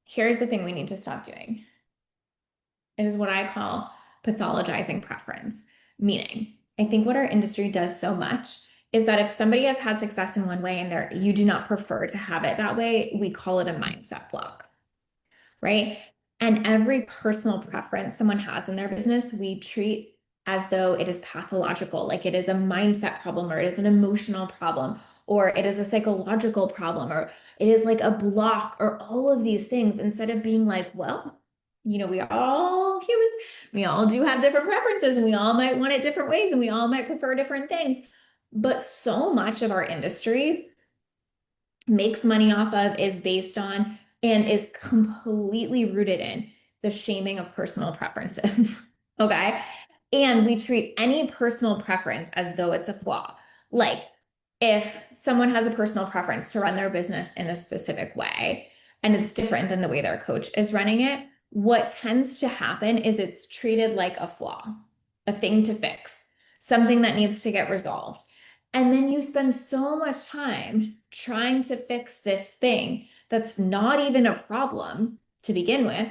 Here's the thing we need to stop doing. It is what I call pathologizing preference. Meaning, I think what our industry does so much is that if somebody has had success in one way and you do not prefer to have it that way, we call it a mindset block, right? And every personal preference someone has in their business, we treat as though it is pathological, like it is a mindset problem, or it is an emotional problem, or it is a psychological problem, or it is like a block, or all of these things, instead of being like, well, we are all humans. We all do have different preferences, and we all might want it different ways, and we all might prefer different things. But so much of our industry makes money off of, is based on, and is completely rooted in the shaming of personal preferences. Okay. And we treat any personal preference as though it's a flaw. Like if someone has a personal preference to run their business in a specific way and it's different than the way their coach is running it, what tends to happen is it's treated like a flaw, a thing to fix, something that needs to get resolved. And then you spend so much time trying to fix this thing that's not even a problem to begin with,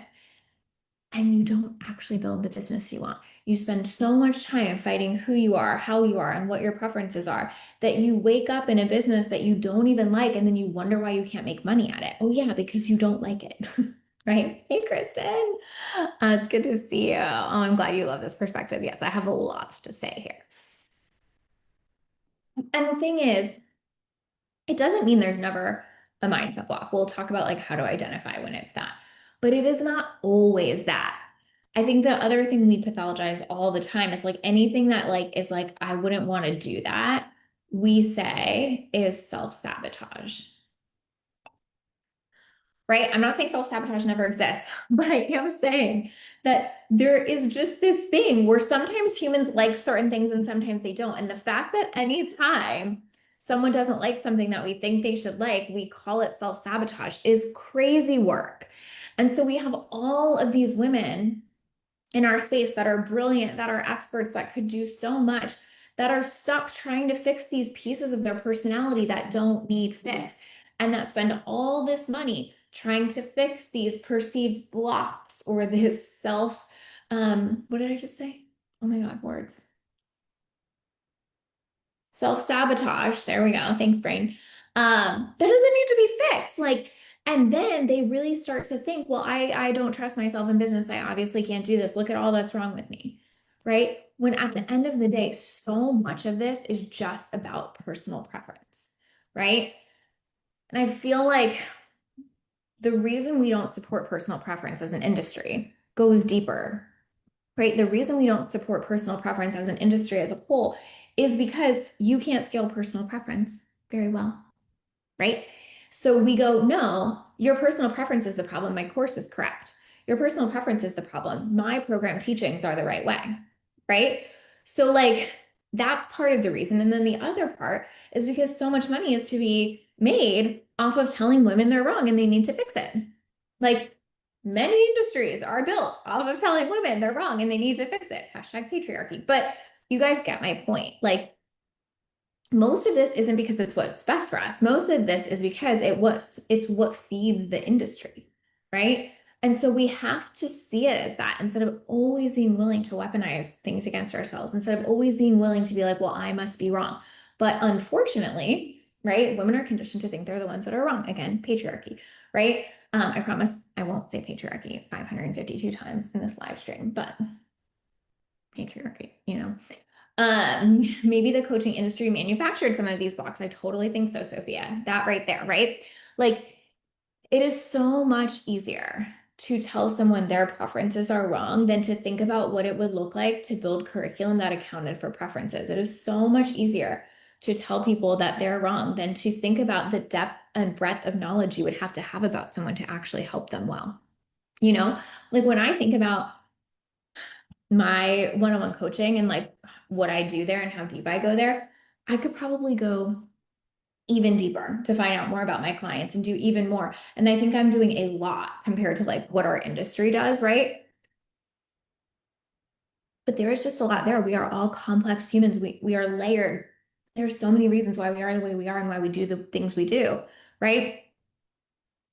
and you don't actually build the business you want. You spend so much time fighting who you are, how you are, and what your preferences are, that you wake up in a business that you don't even like, and then you wonder why you can't make money at it. Oh, yeah, because you don't like it. Right? Hey, Kristen. It's good to see you. Oh, I'm glad you love this perspective. Yes, I have a lot to say here. And the thing is, it doesn't mean there's never a mindset block. We'll talk about like how to identify when it's that, but it is not always that. I think the other thing we pathologize all the time is like anything that like is like, I wouldn't want to do that, we say is self-sabotage, right? I'm not saying self-sabotage never exists, but I am saying that there is just this thing where sometimes humans like certain things and sometimes they don't. And the fact that anytime someone doesn't like something that we think they should like, we call it self-sabotage is crazy work. And so we have all of these women in our space that are brilliant, that are experts, that could do so much, that are stuck trying to fix these pieces of their personality that don't need fixed, and that spend all this money trying to fix these perceived blocks or this what did I just say? Oh my God, words. Self-sabotage. There we go. Thanks, brain. That doesn't need to be fixed. Like, and then they really start to think, well, I don't trust myself in business. I obviously can't do this. Look at all that's wrong with me. Right? When at the end of the day, so much of this is just about personal preference. Right? And I feel like the reason we don't support personal preference as an industry goes deeper, right? The reason we don't support personal preference as an industry as a whole is because you can't scale personal preference very well, right? So we go, no, your personal preference is the problem. My course is correct. Your personal preference is the problem. My program teachings are the right way, right? So, like, that's part of the reason. And then the other part is because so much money is to be made off of telling women they're wrong and they need to fix it. Like, many industries are built off of telling women they're wrong and they need to fix it. Hashtag patriarchy. But you guys get my point. Like, most of this isn't because it's what's best for us. Most of this is because it's what feeds the industry, right? And so we have to see it as that, instead of always being willing to weaponize things against ourselves, instead of always being willing to be like, well, I must be wrong. But unfortunately, right, women are conditioned to think they're the ones that are wrong. Again, patriarchy, right? I promise I won't say patriarchy 552 times in this live stream, but patriarchy, maybe the coaching industry manufactured some of these blocks. I totally think so, Sophia. That right there, right? Like, it is so much easier to tell someone their preferences are wrong than to think about what it would look like to build curriculum that accounted for preferences. It is so much easier to tell people that they're wrong than to think about the depth and breadth of knowledge you would have to have about someone to actually help them well. Like when I think about my one-on-one coaching and like what I do there and how deep I go there, I could probably go even deeper to find out more about my clients and do even more. And I think I'm doing a lot compared to like what our industry does, right? But there is just a lot there. We are all complex humans. We are layered. There are so many reasons why we are the way we are and why we do the things we do, right?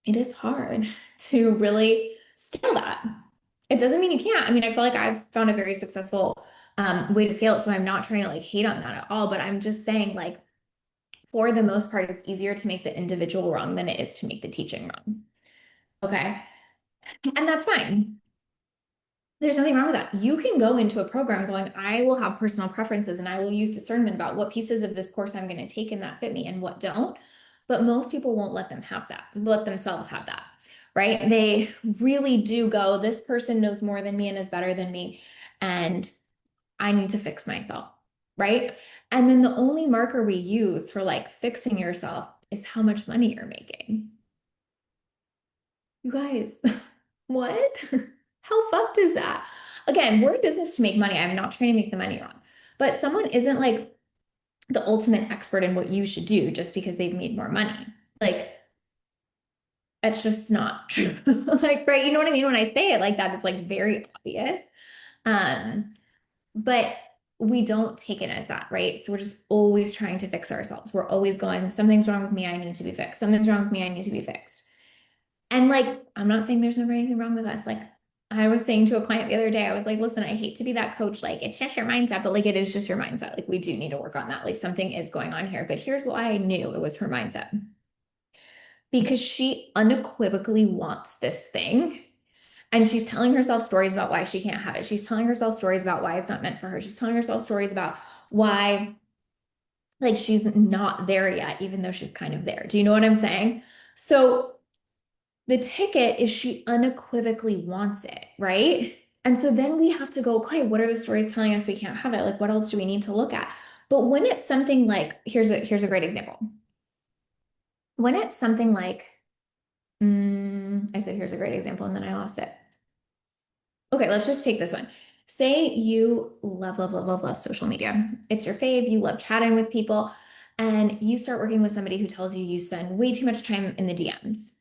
It is hard to really scale that. It doesn't mean you can't. I mean, I feel like I've found a very successful way to scale it. So I'm not trying to like hate on that at all, but I'm just saying, like, for the most part, it's easier to make the individual wrong than it is to make the teaching wrong. Okay. And that's fine. There's nothing wrong with that. You can go into a program going, I will have personal preferences and I will use discernment about what pieces of this course I'm going to take and that fit me and what don't. But most people won't let them have that, let themselves have that, right? They really do go, this person knows more than me and is better than me, and I need to fix myself, right? And then the only marker we use for like fixing yourself is how much money you're making. You guys, what? How fucked is that? Again, we're in business to make money. I'm not trying to make the money wrong. But someone isn't like the ultimate expert in what you should do just because they've made more money. Like, it's just not true. Like, right, you know what I mean? When I say it like that, it's like very obvious. Um, but we don't take it as that, right? So we're just always trying to fix ourselves. We're always going, something's wrong with me, I need to be fixed. Something's wrong with me, I need to be fixed. And like, I'm not saying there's never anything wrong with us. Like, I was saying to a client the other day, I was like, listen, I hate to be that coach. Like, it's just your mindset, but like, it is just your mindset. Like, we do need to work on that. Like, something is going on here. But here's why I knew it was her mindset, because she unequivocally wants this thing. And she's telling herself stories about why she can't have it. She's telling herself stories about why it's not meant for her. She's telling herself stories about why, like, she's not there yet, even though she's kind of there. Do you know what I'm saying? So, the ticket is she unequivocally wants it, right? And so then we have to go, okay, what are the stories telling us we can't have it? Like, what else do we need to look at? But when it's something like, here's a great example. When it's something like, I said, here's a great example, and then I lost it. Okay, let's just take this one. Say you love, love, love, love, love social media. It's your fave. You love chatting with people, and you start working with somebody who tells you you spend way too much time in the DMs,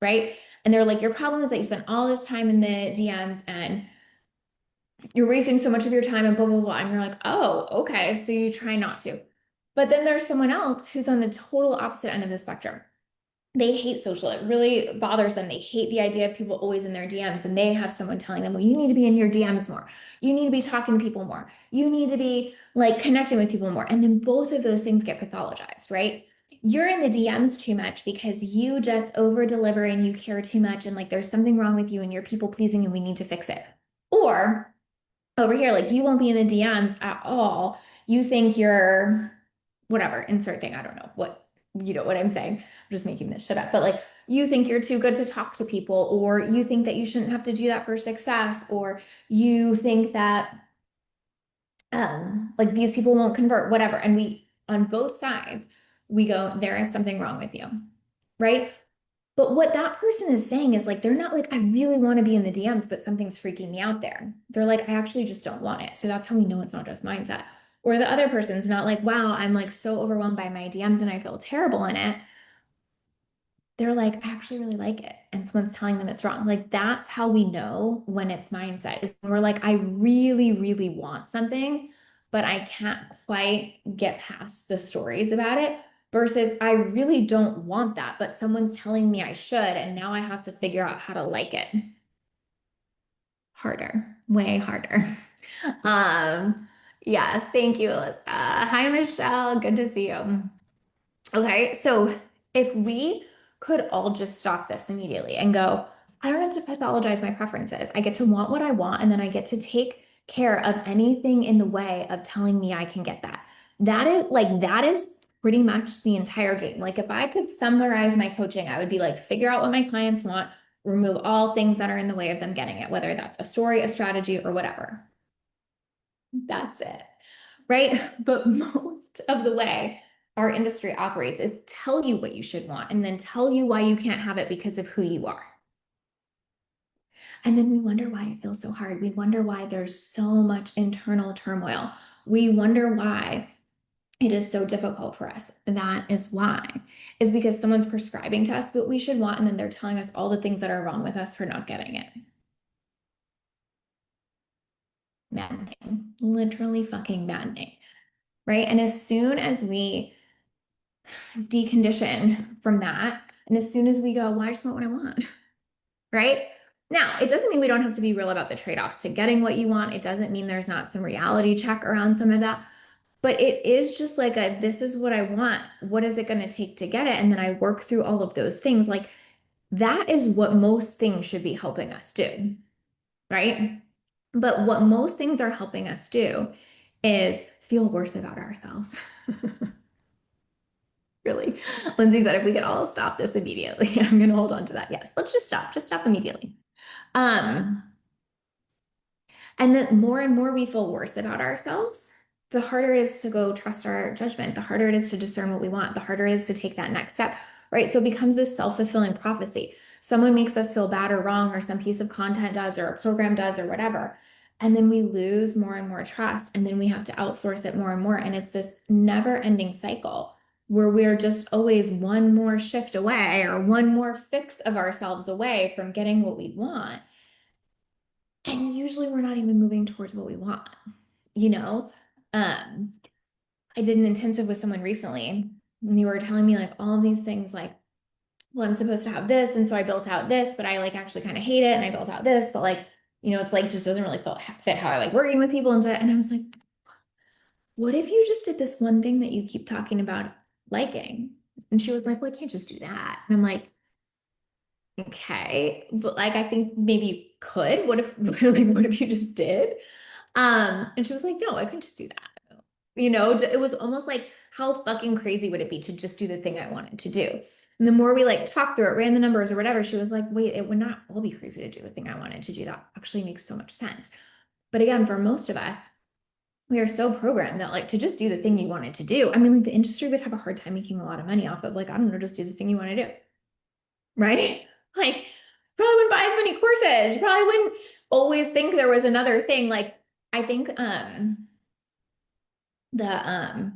right? And they're like, your problem is that you spend all this time in the DMs and you're wasting so much of your time and blah, blah, blah. And you're like, oh, okay. So you try not to. But then there's someone else who's on the total opposite end of the spectrum. They hate social. It really bothers them. They hate the idea of people always in their DMs. And they have someone telling them, well, you need to be in your DMs more. You need to be talking to people more. You need to be like connecting with people more. And then both of those things get pathologized, right? You're in the DMs too much because you just over deliver and you care too much. And like there's something wrong with you and you're people pleasing and we need to fix it. Or over here, like you won't be in the DMs at all. You think you're whatever, insert thing. I don't know what, you know what I'm saying. I'm just making this shit up. But like you think you're too good to talk to people, or you think that you shouldn't have to do that for success, or you think that like these people won't convert, whatever. And we on both sides, we go, there is something wrong with you, right? But what that person is saying is like, they're not like, I really want to be in the DMs, but something's freaking me out there. They're like, I actually just don't want it. So that's how we know it's not just mindset. Or the other person's not like, wow, I'm like so overwhelmed by my DMs and I feel terrible in it. They're like, I actually really like it. And someone's telling them it's wrong. Like, that's how we know when it's mindset. Is when we're like, I really, really want something, but I can't quite get past the stories about it. Versus, I really don't want that, but someone's telling me I should. And now I have to figure out how to like it. Harder, way harder. Um, yes, thank you, Alyssa. Hi, Michelle. Good to see you. Okay, so if we could all just stop this immediately and go, I don't have to pathologize my preferences. I get to want what I want, and then I get to take care of anything in the way of telling me I can get that. That is pretty much the entire game. Like if I could summarize my coaching, I would be like, figure out what my clients want, remove all things that are in the way of them getting it, whether that's a story, a strategy, or whatever. That's it, right? But most of the way our industry operates is tell you what you should want and then tell you why you can't have it because of who you are. And then we wonder why it feels so hard. We wonder why there's so much internal turmoil. We wonder why it is so difficult for us. That is why, is because someone's prescribing to us what we should want, and then they're telling us all the things that are wrong with us for not getting it. Maddening, literally fucking maddening, right? And as soon as we decondition from that, and as soon as we go, well, I just want what I want. right? Now, it doesn't mean we don't have to be real about the trade-offs to getting what you want. It doesn't mean there's not some reality check around some of that. But it is just like a, this is what I want. What is it going to take to get it? And then I work through all of those things. Like that is what most things should be helping us do, right? But what most things are helping us do is feel worse about ourselves. Really. Lindsay said if we could all stop this immediately, I'm going to hold on to that. Yes, let's just stop. Just stop immediately. Um, And the more and more we feel worse about ourselves, the harder it is to go trust our judgment, the harder it is to discern what we want, the harder it is to take that next step, right? So it becomes this self-fulfilling prophecy. Someone makes us feel bad or wrong, or some piece of content does, or a program does, or whatever. And then we lose more and more trust, and then we have to outsource it more and more. And it's this never-ending cycle where we're just always one more shift away or one more fix of ourselves away from getting what we want. And usually we're not even moving towards what we want, you know? Um, I did an intensive with someone recently, and they were telling me like all of these things like, well, I'm supposed to have this, and so I built out this, but I like actually kind of hate it, and I built out this, but like, it's like just doesn't really fit how I like working with people and I was like, what if you just did this one thing that you keep talking about liking? And she was like, well, I can't just do that. And I'm like, okay, but like I think maybe you could. What if like what if you just did? And she was like, no, I couldn't just do that. It was almost like how fucking crazy would it be to just do the thing I wanted to do? And the more we like talked through it, ran the numbers or whatever, she was like, wait, it would not all be crazy to do the thing I wanted to do. That actually makes so much sense. But again, for most of us, we are so programmed that like to just do the thing you wanted to do. I mean, like the industry would have a hard time making a lot of money off of like, I don't know, just do the thing you want to do. Right? Like, probably wouldn't buy as many courses. You probably wouldn't always think there was another thing. Like, I think the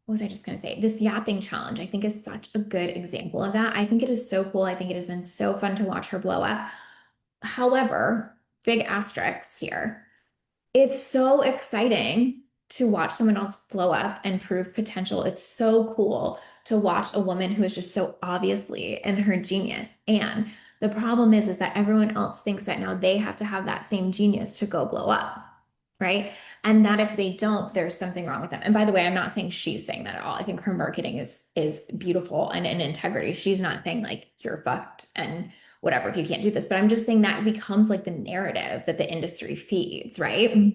what was I just gonna say? This yapping challenge, I think, is such a good example of that. I think it is so cool. I think it has been so fun to watch her blow up. However, big asterisks here. It's so exciting to watch someone else blow up and prove potential. It's so cool to watch a woman who is just so obviously in her genius. And the problem is that everyone else thinks that now they have to have that same genius to go blow up, right? And that if they don't, there's something wrong with them. And by the way, I'm not saying she's saying that at all. I think her marketing is beautiful and in integrity. She's not saying like you're fucked and whatever if you can't do this, but I'm just saying that becomes like the narrative that the industry feeds, right?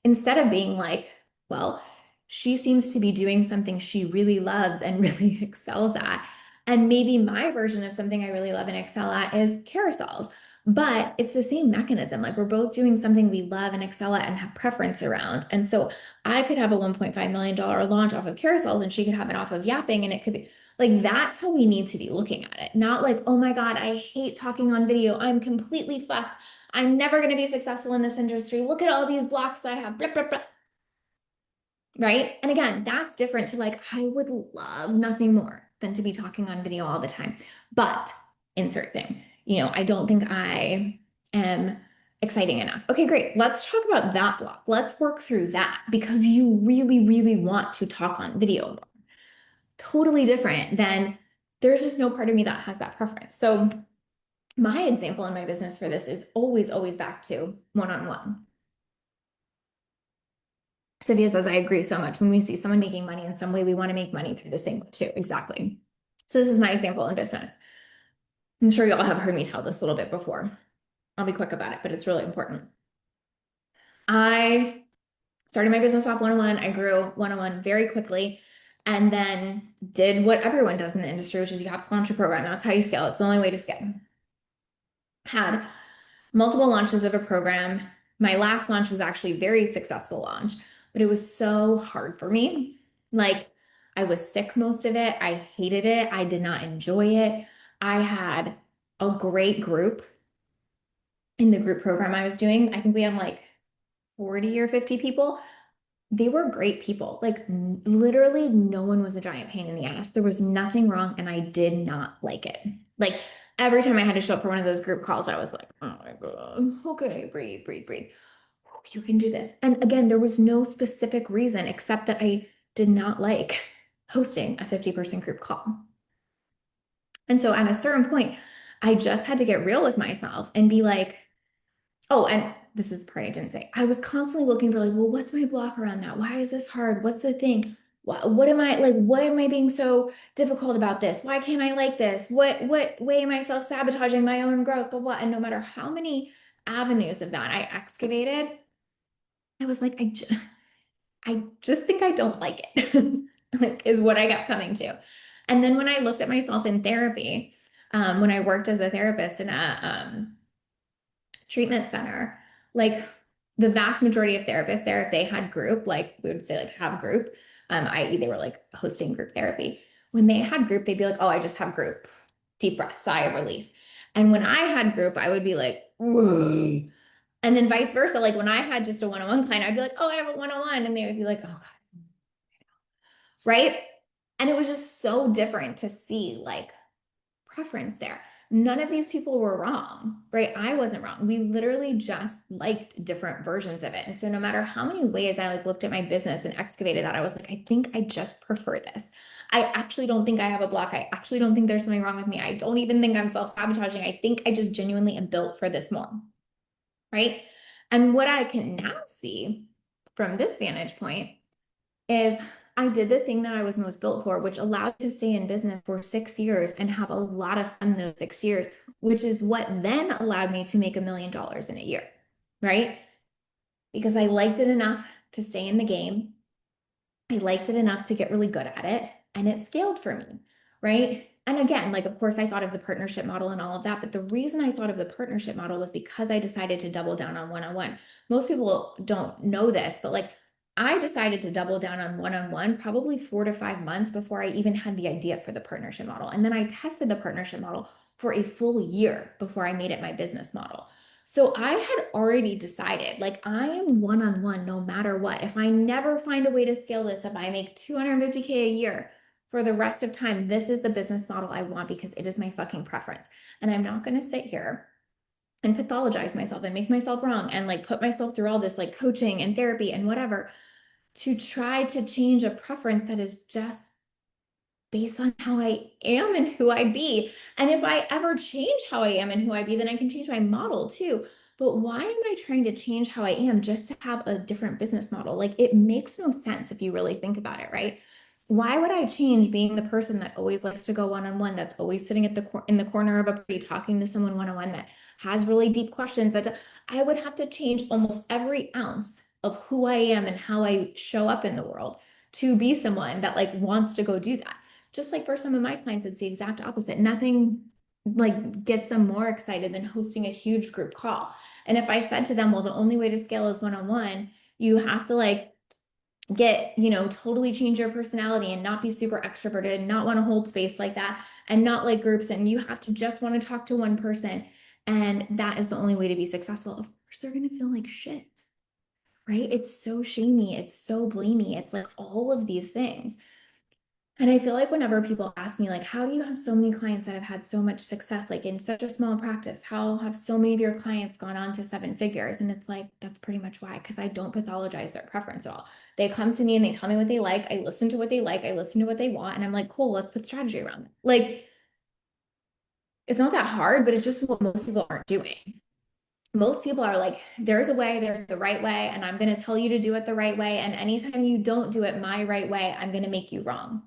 Instead of being like, well, she seems to be doing something she really loves and really excels at. And maybe my version of something I really love and excel at is carousels. But it's the same mechanism. Like we're both doing something we love and excel at and have preference around. And so I could have a $1.5 million launch off of carousels and she could have it off of yapping. And it could be like, that's how we need to be looking at it. Not like, oh my God, I hate talking on video. I'm completely fucked. I'm never going to be successful in this industry. Look at all these blocks I have. Blah, blah, blah. Right. And again, that's different to like, I would love nothing more than to be talking on video all the time. But insert thing, I don't think I am exciting enough. Okay, great. Let's talk about that block. Let's work through that because you really, really want to talk on video more. Totally different than there's just no part of me that has that preference. So my example in my business for this is always, always back to one-on-one. Sophia says, I agree so much. When we see someone making money in some way, we want to make money through the same way too. Exactly. So this is my example in business. I'm sure y'all have heard me tell this a little bit before. I'll be quick about it, but it's really important. I started my business off one-on-one. I grew one-on-one very quickly and then did what everyone does in the industry, which is you have to launch a program. That's how you scale. It's the only way to scale. Had multiple launches of a program. My last launch was actually a very successful launch, but it was so hard for me. Like I was sick most of it. I hated it. I did not enjoy it. I had a great group in the group program I was doing. I think we had like 40 or 50 people. They were great people. Like literally no one was a giant pain in the ass. There was nothing wrong and I did not like it. Like every time I had to show up for one of those group calls, I was like, oh my God, okay, breathe, breathe, breathe. You can do this. And again, there was no specific reason except that I did not like hosting a 50-person group call. And so at a certain point, I just had to get real with myself and be like, oh, and this is the part I didn't say. I was constantly looking for like, well, what's my block around that? Why is this hard? What's the thing? What am I like? What am I being so difficult about this? Why can't I like this? What way am I self-sabotaging my own growth? Blah, blah. And no matter how many avenues of that I excavated, I was like, I just think I don't like it, like, is what I kept coming to. And then when I looked at myself in therapy, when I worked as a therapist in a treatment center, like the vast majority of therapists there, if they had group, like we would say like have group, i.e. they were like hosting group therapy. When they had group, they'd be like, oh, I just have group. Deep breath, sigh of relief. And when I had group, I would be like, whoa. And then vice versa. Like when I had just a one-on-one client, I'd be like, oh, I have a one-on-one. And they would be like, oh, God, right? And it was just so different to see like preference there. None of these people were wrong, right? I wasn't wrong. We literally just liked different versions of it. And so no matter how many ways I like looked at my business and excavated that, I was like, I think I just prefer this. I actually don't think I have a block. I actually don't think there's something wrong with me. I don't even think I'm self-sabotaging. I think I just genuinely am built for this more, right? And what I can now see from this vantage point is I did the thing that I was most built for, which allowed me to stay in business for 6 years and have a lot of fun those 6 years, which is what then allowed me to make $1 million in a year, right? Because I liked it enough to stay in the game. I liked it enough to get really good at it, and it scaled for me, right? And again, like, of course, I thought of the partnership model and all of that, but the reason I thought of the partnership model was because I decided to double down on one on one. Most people don't know this, but like, I decided to double down on one probably 4 to 5 months before I even had the idea for the partnership model. And then I tested the partnership model for a full year before I made it my business model. So I had already decided, like, I am one on one no matter what. If I never find a way to scale this, if I make 250K a year for the rest of time, this is the business model I want because it is my fucking preference. And I'm not going to sit here and pathologize myself and make myself wrong and like put myself through all this like coaching and therapy and whatever to try to change a preference that is just based on how I am and who I be. And if I ever change how I am and who I be, then I can change my model too. But why am I trying to change how I am just to have a different business model? Like it makes no sense if you really think about it, right? Why would I change being the person that always likes to go one-on-one, that's always sitting at in the corner of a party talking to someone one-on-one that has really deep questions that I would have to change almost every ounce of who I am and how I show up in the world to be someone that like wants to go do that. Just like for some of my clients, it's the exact opposite. Nothing like gets them more excited than hosting a huge group call. And if I said to them, well, the only way to scale is one-on-one, you have to like get, totally change your personality and not be super extroverted and not want to hold space like that and not like groups. And you have to just want to talk to one person. And that is the only way to be successful. Of course, they're going to feel like shit, right? It's so shamey. It's so blamey. It's like all of these things. And I feel like whenever people ask me, like, how do you have so many clients that have had so much success, like in such a small practice? How have so many of your clients gone on to 7 figures? And it's like, that's pretty much why, because I don't pathologize their preference at all. They come to me and they tell me what they like. I listen to what they like. I listen to what they want. And I'm like, cool, let's put strategy around it. Like, it's not that hard, but it's just what most people aren't doing. Most people are like, there's a way, there's the right way, and I'm going to tell you to do it the right way. And anytime you don't do it my right way, I'm going to make you wrong.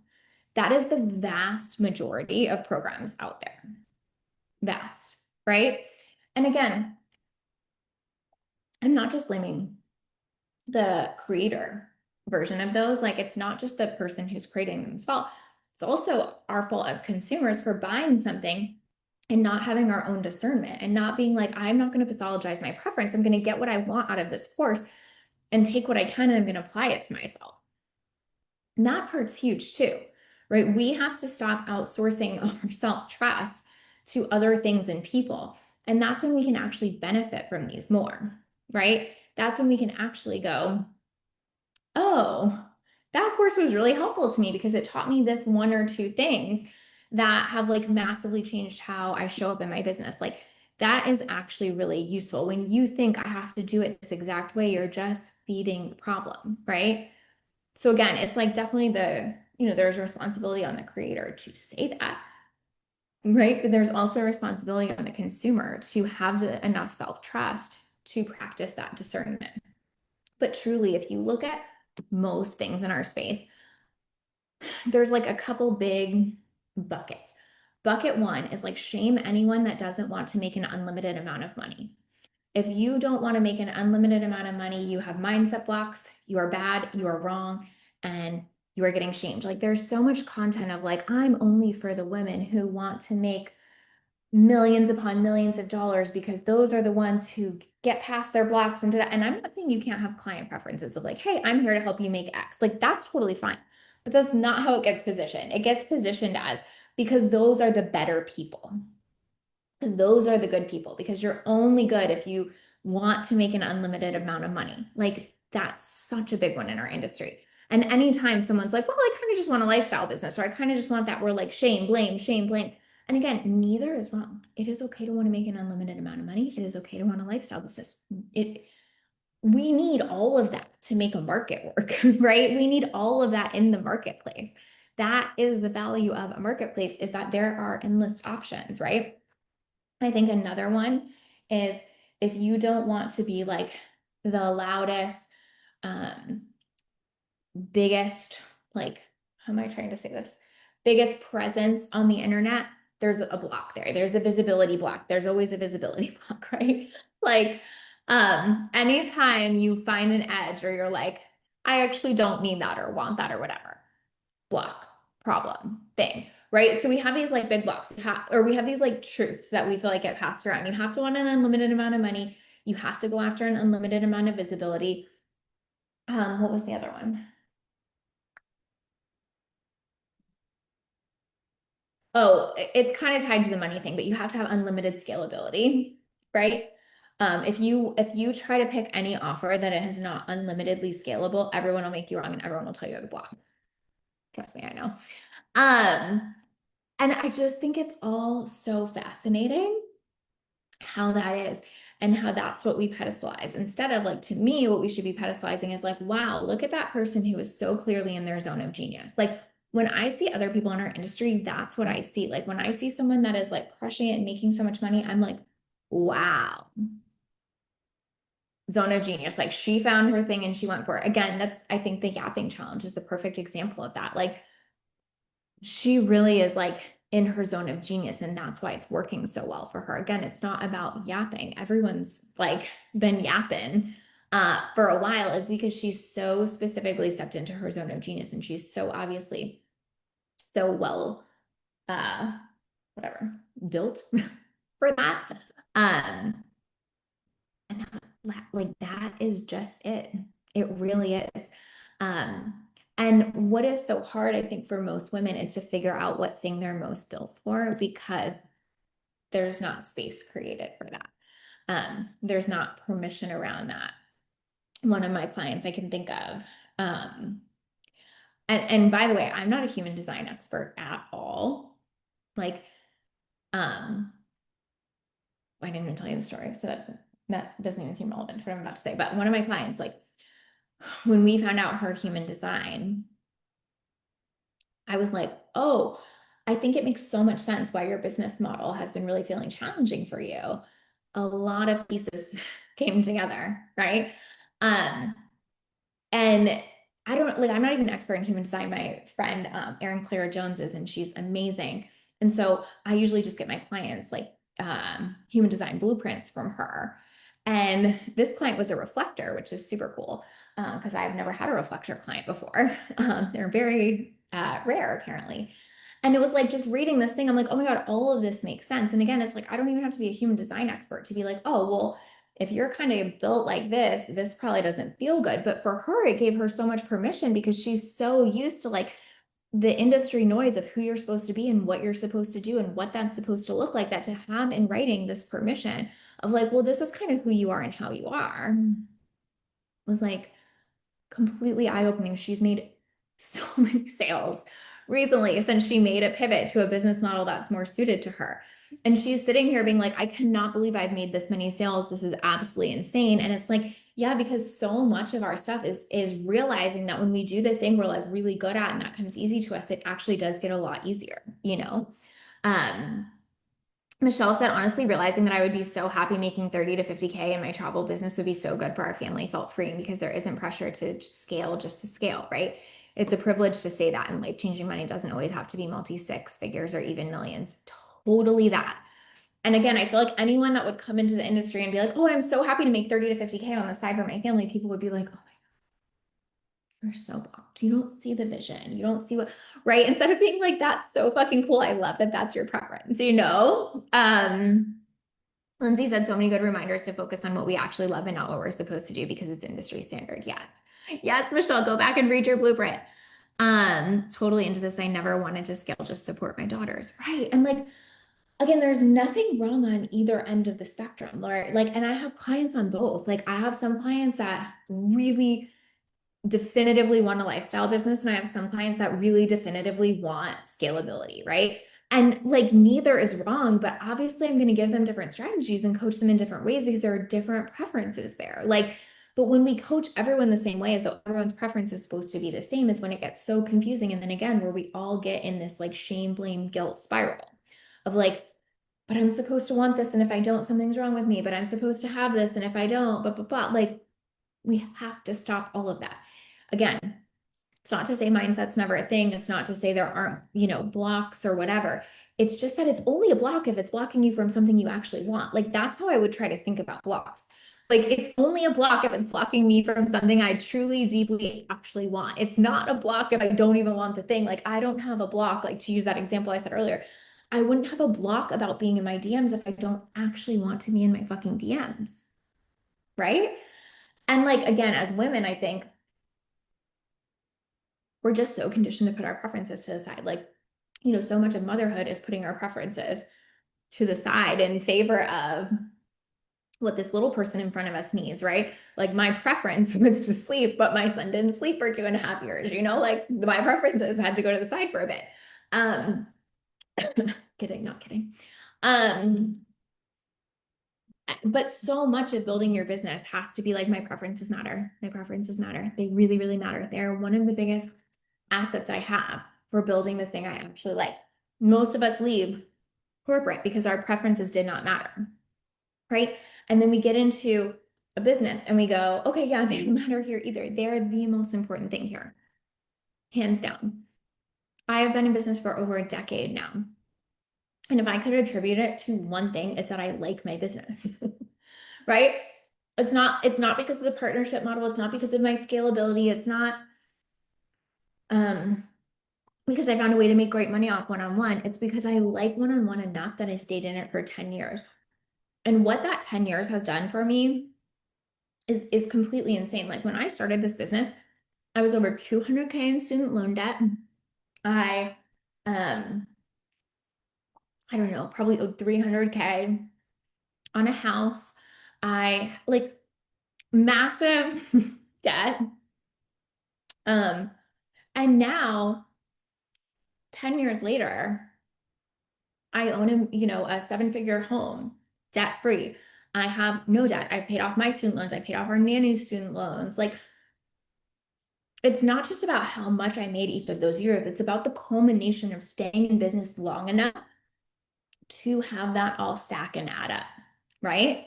That is the vast majority of programs out there. Vast, right? And again, I'm not just blaming the creator version of those. Like, it's not just the person who's creating them's fault. It's also our fault as consumers for buying something and not having our own discernment and not being like, I'm not going to pathologize my preference. I'm going to get what I want out of this course and take what I can and I'm going to apply it to myself. And that part's huge too, right? We have to stop outsourcing our self-trust to other things and people. And that's when we can actually benefit from these more, right? That's when we can actually go, oh, that course was really helpful to me because it taught me this one or two things that have like massively changed how I show up in my business. Like that is actually really useful. When you think I have to do it this exact way, you're just feeding the problem, right? So again, it's like definitely there's responsibility on the creator to say that. right? But there's also a responsibility on the consumer to have enough self-trust to practice that discernment. But truly, if you look at most things in our space, there's like a couple big buckets. Bucket one is like shame anyone that doesn't want to make an unlimited amount of money. If you don't want to make an unlimited amount of money, you have mindset blocks, you are bad, you are wrong, and you are getting shamed. Like there's so much content of like, I'm only for the women who want to make millions upon millions of dollars because those are the ones who get past their blocks and I'm not saying you can't have client preferences of like, hey, I'm here to help you make X. Like that's totally fine. But that's not how it gets positioned. It gets positioned as because those are the better people. Because those are the good people. Because you're only good if you want to make an unlimited amount of money. Like that's such a big one in our industry. And anytime someone's like, well, I kind of just want a lifestyle business, or I kind of just want that, we're like shame, blame, shame, blame. And again, neither is wrong. It is okay to want to make an unlimited amount of money. It is okay to want a lifestyle business. It we need all of that to make a market work, right? We need all of that in the marketplace. That is the value of a marketplace is that there are endless options, right? I think another one is if you don't want to be like the loudest, um, biggest, like, how am I trying to say this? Biggest presence on the internet, there's a block there. There's a visibility block. There's always a visibility block, right? Like, anytime you find an edge or you're like, I actually don't need that or want that or whatever, block, problem, thing, right? So we have these like big blocks, or we have these like truths that we feel like get passed around. You have to want an unlimited amount of money. You have to go after an unlimited amount of visibility. What was the other one? Oh, it's kind of tied to the money thing, but you have to have unlimited scalability, right? If you try to pick any offer that it is not unlimitedly scalable, everyone will make you wrong and everyone will tell you to block. Trust me, I know. And I just think it's all so fascinating how that is and how that's what we pedestalize instead of like to me what we should be pedestalizing is like wow, look at that person who is so clearly in their zone of genius. Like when I see other people in our industry, that's what I see. Like when I see someone that is like crushing it and making so much money, I'm like wow, zone of genius. Like she found her thing and she went for it. Again, that's I think the yapping challenge is the perfect example of that. Like she really is like in her zone of genius and that's why it's working so well for her. Again, it's not about yapping. Everyone's like been yapping for a while. It's because she's so specifically stepped into her zone of genius and she's so obviously so well uh whatever built for that. And like that is just it. It really is. And what is so hard, I think, for most women is to figure out what thing they're most built for because there's not space created for that. There's not permission around that. One of my clients I can think of, and by the way, I'm not a human design expert at all. Like, um, I didn't even tell you the story, so that doesn't even seem relevant to what I'm about to say. But one of my clients, like, when we found out her human design, I was like, oh, I think it makes so much sense why your business model has been really feeling challenging for you. A lot of pieces came together, right? Um, and I don't like, I'm not even an expert in human design. My friend, Erin Clara Jones is, and she's amazing. And so I usually just get my clients like human design blueprints from her. And this client was a reflector, which is super cool because I've never had a reflector client before. They're very rare, apparently. And it was like just reading this thing, I'm like, oh my God, all of this makes sense. And again, it's like, I don't even have to be a human design expert to be like, oh, well, if you're kind of built like this probably doesn't feel good. But for her, it gave her so much permission because she's so used to like the industry noise of who you're supposed to be and what you're supposed to do and what that's supposed to look like, that to have in writing this permission of like, well, this is kind of who you are and how you are was like completely eye-opening. She's made so many sales recently since she made a pivot to a business model that's more suited to her. And she's sitting here being like, I cannot believe I've made this many sales. This is absolutely insane. And it's like, yeah, because so much of our stuff is realizing that when we do the thing we're like really good at and that comes easy to us, it actually does get a lot easier, you know? Um, Michelle said, honestly, realizing that I would be so happy making 30 to 50K in my travel business would be so good for our family felt freeing because there isn't pressure to scale just to scale, right? It's a privilege to say that, and life-changing money doesn't always have to be multi six figures or even millions. Totally that. And again, I feel like anyone that would come into the industry and be like, oh, I'm so happy to make 30 to 50K on the side for my family, people would be like, oh, you're so blocked. You don't see the vision. You don't see what, right? Instead of being like, that's so fucking cool. I love that that's your preference, you know? Lindsay said so many good reminders to focus on what we actually love and not what we're supposed to do because it's industry standard. Yeah. Yes, Michelle, go back and read your blueprint. Totally into this. I never wanted to scale, just support my daughters. Right. And like, again, there's nothing wrong on either end of the spectrum, right? Like, and I have clients on both. Like, I have some clients that really definitively want a lifestyle business, and I have some clients that really definitively want scalability, right? And like neither is wrong, but obviously I'm going to give them different strategies and coach them in different ways because there are different preferences there. Like, but when we coach everyone the same way as though everyone's preference is supposed to be the same is when it gets so confusing. And then again, where we all get in this like shame, blame, guilt spiral of like, but I'm supposed to want this, and if I don't, something's wrong with me, but I'm supposed to have this, and if I don't, blah. Like, we have to stop all of that. Again, it's not to say mindset's never a thing. It's not to say there aren't, blocks or whatever. It's just that it's only a block if it's blocking you from something you actually want. Like that's how I would try to think about blocks. Like it's only a block if it's blocking me from something I truly, deeply actually want. It's not a block if I don't even want the thing. Like I don't have a block, like to use that example I said earlier. I wouldn't have a block about being in my DMs if I don't actually want to be in my fucking DMs. Right? And like again, as women, I think we're just so conditioned to put our preferences to the side. Like, so much of motherhood is putting our preferences to the side in favor of what this little person in front of us needs, right? Like my preference was to sleep, but my son didn't sleep for 2.5 years, like my preferences had to go to the side for a bit. Um, kidding, not kidding. But so much of building your business has to be like my preferences matter. My preferences matter. They really, really matter. They're one of the biggest assets I have for building the thing I actually like. Most of us leave corporate because our preferences did not matter, right? And then we get into a business and we go, okay, yeah, they don't matter here either. They're the most important thing here, hands down. I have been in business for over a decade now. And if I could attribute it to one thing, it's that I like my business, right? It's not because of the partnership model. It's not because of my scalability. It's not, because I found a way to make great money off one-on-one. It's because I like one-on-one enough that I stayed in it for 10 years. And what that 10 years has done for me is completely insane. Like when I started this business, I was over 200K in student loan debt. I um I don't know, probably owed 300K on a house. I like massive debt. Um and now 10 years later, I own a seven-figure home, debt free. I have no debt. I paid off my student loans. I paid off our nanny's student loans. Like it's not just about how much I made each of those years. It's about the culmination of staying in business long enough to have that all stack and add up, right?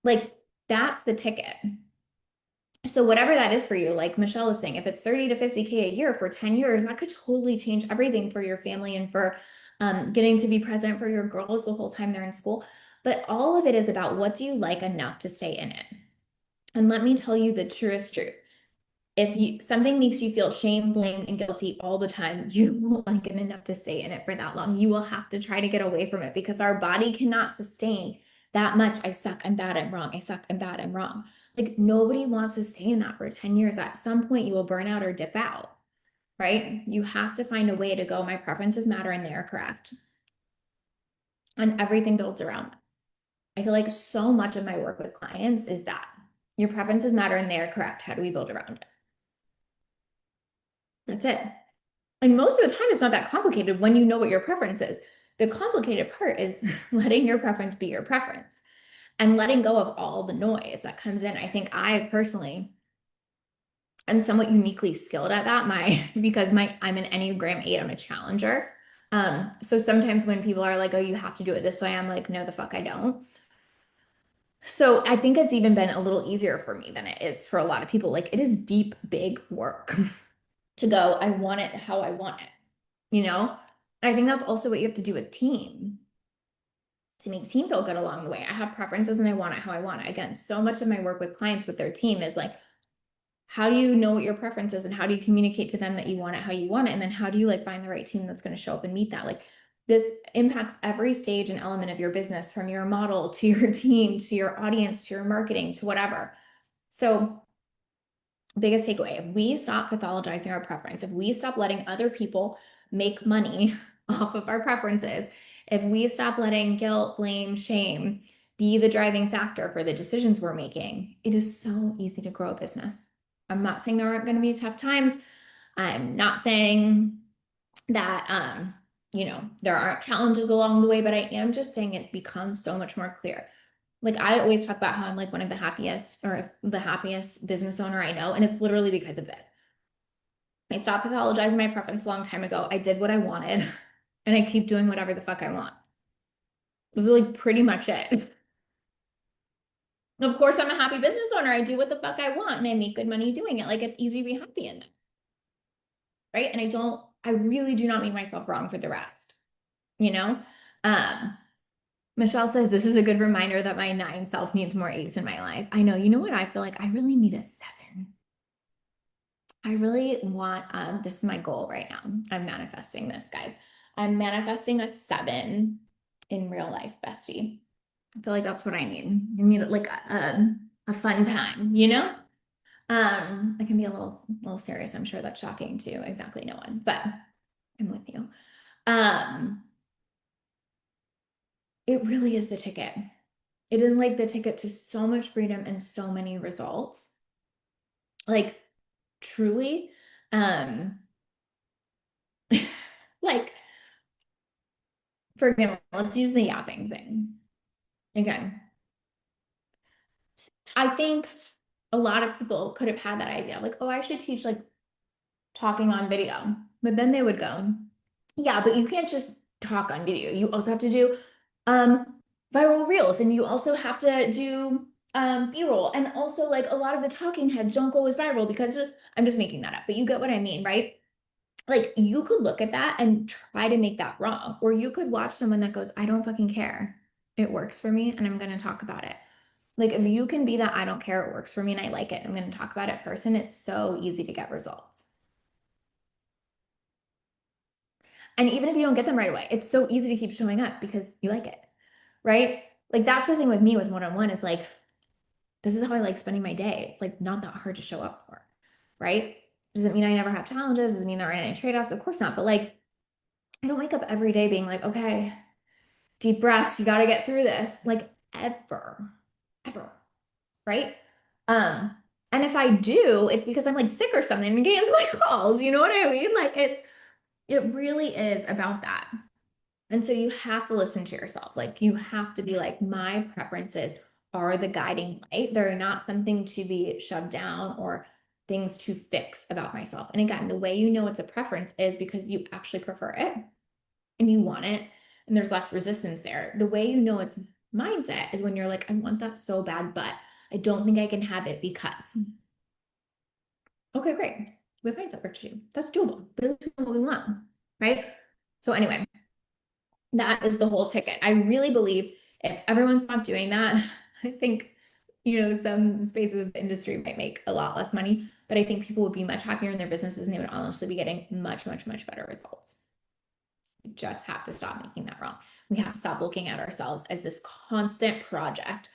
Like that's the ticket. So whatever that is for you, like Michelle was saying, if it's 30 to 50K a year for 10 years, that could totally change everything for your family and for getting to be present for your girls the whole time they're in school. But all of it is about what do you like enough to stay in it? And let me tell you the truest truth. If something makes you feel shame, blame, and guilty all the time, you won't like it enough to stay in it for that long. You will have to try to get away from it because our body cannot sustain that much. I suck, I'm bad, I'm wrong. I suck, I'm bad, I'm wrong. Like nobody wants to stay in that for 10 years. At some point, you will burn out or dip out, right? You have to find a way to go. My preferences matter and they are correct. And everything builds around that. I feel like so much of my work with clients is that your preferences matter and they are correct. How do we build around it? That's it. And most of the time, it's not that complicated when you know what your preference is. The complicated part is letting your preference be your preference and letting go of all the noise that comes in. I think I personally am somewhat uniquely skilled at that. Because I'm an Enneagram 8, I'm a challenger. So sometimes when people are like, oh, you have to do it this way, I'm like, no, the fuck I don't. So I think it's even been a little easier for me than it is for a lot of people. Like it is deep, big work to go, I want it how I want it, you know? I think that's also what you have to do with team to make team feel good along the way. I have preferences and I want it how I want it. Again, so much of my work with clients with their team is like, how do you know what your preference is and how do you communicate to them that you want it how you want it? And then how do you like find the right team that's going to show up and meet that? Like this impacts every stage and element of your business, from your model to your team to your audience to your marketing to whatever. So biggest takeaway, if we stop pathologizing our preference, if we stop letting other people make money off of our preferences, if we stop letting guilt, blame, shame be the driving factor for the decisions we're making, it is so easy to grow a business. I'm not saying there aren't going to be tough times. I'm not saying that there aren't challenges along the way, but I am just saying it becomes so much more clear. Like I always talk about how I'm like one of the happiest or the happiest business owner I know. And it's literally because of this. I stopped pathologizing my preference a long time ago. I did what I wanted and I keep doing whatever the fuck I want. This is like pretty much it. Of course, I'm a happy business owner. I do what the fuck I want and I make good money doing it. Like it's easy to be happy in that. Right. And I really do not make myself wrong for the rest, you know? Um, Michelle says, this is a good reminder that my 9 self needs more 8s in my life. I know, you know what I feel like? I really need a 7. I really want, this is my goal right now. I'm manifesting this, guys. I'm manifesting a 7 in real life, bestie. I feel like that's what I need. I need like a fun time, you know? I can be a little serious. I'm sure that's shocking to exactly no one, but I'm with you. Um, it really is the ticket. It is like the ticket to so much freedom and so many results. Like truly, um, like for example, let's use the yapping thing again. I think a lot of people could have had that idea, like, oh, I should teach like talking on video. But then they would go, yeah, but you can't just talk on video. You also have to do viral reels and you also have to do B-roll. And also like a lot of the talking heads don't go as viral because I'm just making that up, but you get what I mean, right? Like you could look at that and try to make that wrong, or you could watch someone that goes, I don't fucking care. It works for me and I'm going to talk about it. Like if you can be that I don't care, it works for me and I like it, I'm going to talk about it person, it's so easy to get results. And even if you don't get them right away, it's so easy to keep showing up because you like it, right? Like that's the thing with me with one-on-one is like, this is how I like spending my day. It's like not that hard to show up for, right? Doesn't mean I never have challenges, doesn't mean there aren't any trade-offs, of course not. But like, I don't wake up every day being like, okay, deep breaths, you got to get through this, like ever, right? Um, and if I do, it's because I'm like sick or something and getting into my calls, you know what I mean? Like it really is about that. And so you have to listen to yourself. Like you have to be like, my preferences are the guiding light. They're not something to be shoved down or things to fix about myself. And again, the way you know it's a preference is because you actually prefer it and you want it and there's less resistance there. The way you know it's mindset is when you're like, I want that so bad, but I don't think I can have it because. Okay, great. We have mindset work to do. That's doable, but at least we know what we want, right? So anyway, that is the whole ticket. I really believe if everyone stopped doing that, I think, some spaces of the industry might make a lot less money, but I think people would be much happier in their businesses and they would honestly be getting much, much, much better results. We just have to stop making that wrong. We have to stop looking at ourselves as this constant project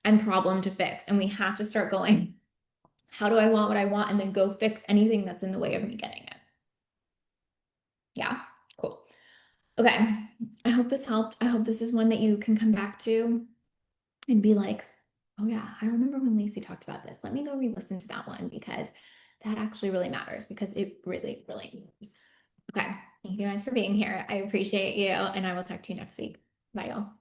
and problem to fix. And we have to start going, how do I want what I want? And then go fix anything that's in the way of me getting it. Yeah, cool. Okay. I hope this helped. I hope this is one that you can come back to and be like, oh yeah, I remember when Lacey talked about this. Let me go re-listen to that one because that actually really matters because it really, really matters. Okay. Thank you guys for being here. I appreciate you and I will talk to you next week. Bye y'all.